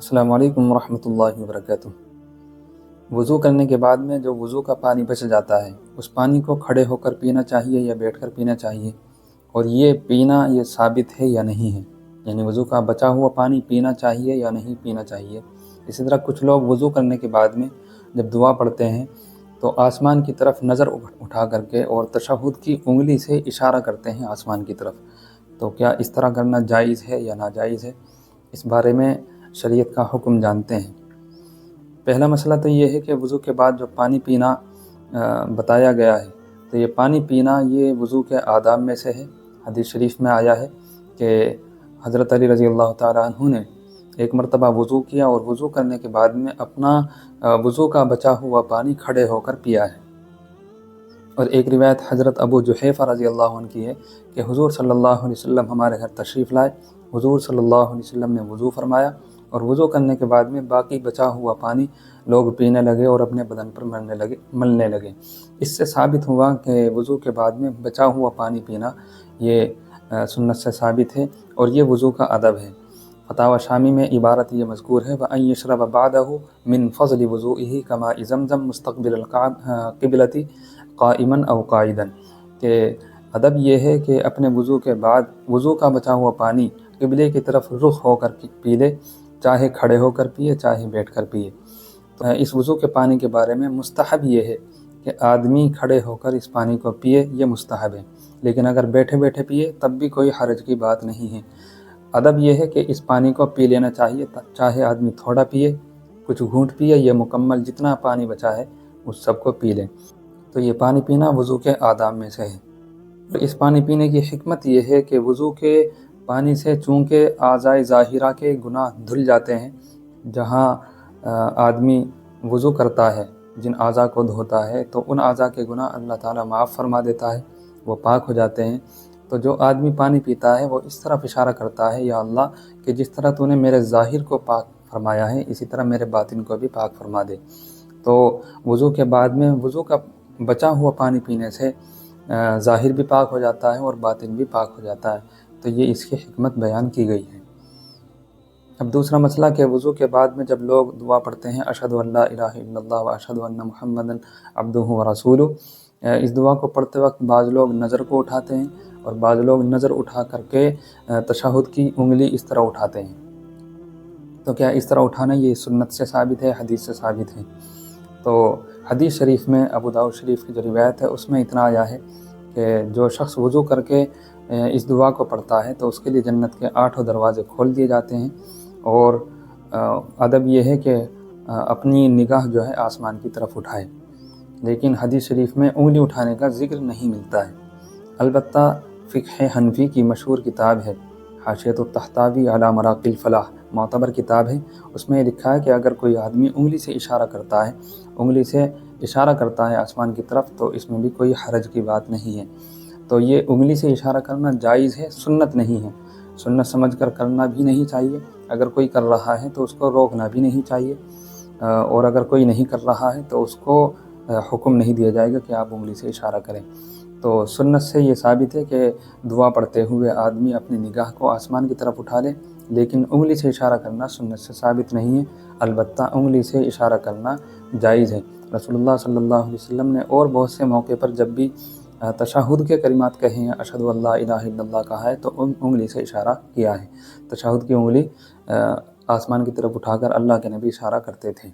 السلام علیکم ورحمۃ اللہ وبرکاتہ۔ وضو کرنے کے بعد میں جو وضو کا پانی بچ جاتا ہے اس پانی کو کھڑے ہو کر پینا چاہیے یا بیٹھ کر پینا چاہیے، اور یہ پینا یہ ثابت ہے یا نہیں ہے، یعنی وضو کا بچا ہوا پانی پینا چاہیے یا نہیں پینا چاہیے۔ اسی طرح کچھ لوگ وضو کرنے کے بعد میں جب دعا پڑھتے ہیں تو آسمان کی طرف نظر اٹھا کر کے اور تشہد کی انگلی سے اشارہ کرتے ہیں آسمان کی طرف، تو کیا اس طرح کرنا جائز ہے یا ناجائز ہے؟ اس بارے میں شریعت کا حکم جانتے ہیں۔ پہلا مسئلہ تو یہ ہے کہ وضو کے بعد جو پانی پینا بتایا گیا ہے تو یہ پانی پینا یہ وضو کے آداب میں سے ہے۔ حدیث شریف میں آیا ہے کہ حضرت علی رضی اللہ تعالیٰ عنہ نے ایک مرتبہ وضو کیا اور وضو کرنے کے بعد میں اپنا وضو کا بچا ہوا پانی کھڑے ہو کر پیا ہے۔ اور ایک روایت حضرت ابو جحیفہ رضی اللہ عنہ کی ہے کہ حضور صلی اللہ علیہ وسلم ہمارے گھر تشریف لائے، حضور صلی اللہ علیہ وسلم نے وضو فرمایا اور وضو کرنے کے بعد میں باقی بچا ہوا پانی لوگ پینے لگے اور اپنے بدن پر ملنے لگے۔ اس سے ثابت ہوا کہ وضو کے بعد میں بچا ہوا پانی پینا یہ سنت سے ثابت ہے اور یہ وضو کا ادب ہے۔ فتاوی شامی میں عبارت یہ مذکور ہے وَأَن يَشْرَبَ بَعْدَهُ مِن فَضْلِ وُضُوئِهِ كَمَاءِ زَمْزَمْ مُسْتَقْبِلَ الْقِبْلَةِ قَائِمًا أَوْ قَاعِدًا، کہ ادب یہ ہے کہ اپنے وضو کے بعد وضو کا بچا ہوا پانی قبلے کی طرف رخ ہو کر پی لے، چاہے کھڑے ہو کر پیے چاہے بیٹھ کر پیے۔ تو اس وضو کے پانی کے بارے میں مستحب یہ ہے کہ آدمی کھڑے ہو کر اس پانی کو پیے، یہ مستحب ہے، لیکن اگر بیٹھے بیٹھے پیے تب بھی کوئی حرج کی بات نہیں ہے۔ ادب یہ ہے کہ اس پانی کو پی لینا چاہیے، چاہے آدمی تھوڑا پیے، کچھ گھونٹ پیے، یہ مکمل جتنا پانی بچا ہے اس سب کو پی لیں۔ تو یہ پانی پینا وضو کے آداب میں سے ہے۔ تو اس پانی پینے کی حکمت یہ ہے کہ وضو کے پانی سے چونکہ اعضائے ظاہرہ کے گناہ دھل جاتے ہیں، جہاں آدمی وضو کرتا ہے جن اعضاء کو دھوتا ہے تو ان اعضاء کے گناہ اللہ تعالیٰ معاف فرما دیتا ہے، وہ پاک ہو جاتے ہیں۔ تو جو آدمی پانی پیتا ہے وہ اس طرف اشارہ کرتا ہے یا اللہ کہ جس طرح تو نے میرے ظاہر کو پاک فرمایا ہے اسی طرح میرے باطن کو بھی پاک فرما دے۔ تو وضو کے بعد میں وضو کا بچا ہوا پانی پینے سے ظاہر بھی پاک ہو جاتا ہے اور باطن بھی پاک ہو جاتا ہے، تو یہ اس کی حکمت بیان کی گئی ہے۔ اب دوسرا مسئلہ کہ وضو کے بعد میں جب لوگ دعا پڑھتے ہیں اشہد ان لا الہ الا اللہ و اشہد ان محمدا عبدہ و رسولہ، اس دعا کو پڑھتے وقت بعض لوگ نظر کو اٹھاتے ہیں اور بعض لوگ نظر اٹھا کر کے تشہد کی انگلی اس طرح اٹھاتے ہیں۔ تو کیا اس طرح اٹھانا یہ سنت سے ثابت ہے، حدیث سے ثابت ہے؟ تو حدیث شریف میں ابو داؤد شریف کی جو روایت ہے اس میں اتنا آیا ہے کہ جو شخص وضو کر کے اس دعا کو پڑھتا ہے تو اس کے لیے جنت کے 8 دروازے کھول دیے جاتے ہیں، اور ادب یہ ہے کہ اپنی نگاہ جو ہے آسمان کی طرف اٹھائے۔ لیکن حدیث شریف میں انگلی اٹھانے کا ذکر نہیں ملتا ہے۔ البتہ فقہ حنفی کی مشہور کتاب ہے حاشیۃ الطحطاوی علی مراقی الفلاح، معتبر کتاب ہے، اس میں لکھا ہے کہ اگر کوئی آدمی انگلی سے اشارہ کرتا ہے آسمان کی طرف تو اس میں بھی کوئی حرج کی بات نہیں ہے۔ تو یہ انگلی سے اشارہ کرنا جائز ہے، سنت نہیں ہے، سنت سمجھ کر کرنا بھی نہیں چاہیے۔ اگر کوئی کر رہا ہے تو اس کو روکنا بھی نہیں چاہیے، اور اگر کوئی نہیں کر رہا ہے تو اس کو حکم نہیں دیا جائے گا کہ آپ انگلی سے اشارہ کریں۔ تو سنت سے یہ ثابت ہے کہ دعا پڑھتے ہوئے آدمی اپنی نگاہ کو آسمان کی طرف اٹھا لے، لیکن انگلی سے اشارہ کرنا سنت سے ثابت نہیں ہے۔ البتہ انگلی سے اشارہ کرنا جائز ہے۔ رسول اللہ صلی اللہ علیہ وسلم نے اور بہت سے موقع پر جب بھی تشہد کے کلمات کہے ہیں، اشہد ان لا الہ الا اللہ کہا ہے، تو انگلی سے اشارہ کیا ہے۔ تشہد کی انگلی آسمان کی طرف اٹھا کر اللہ کے نبی اشارہ کرتے تھے۔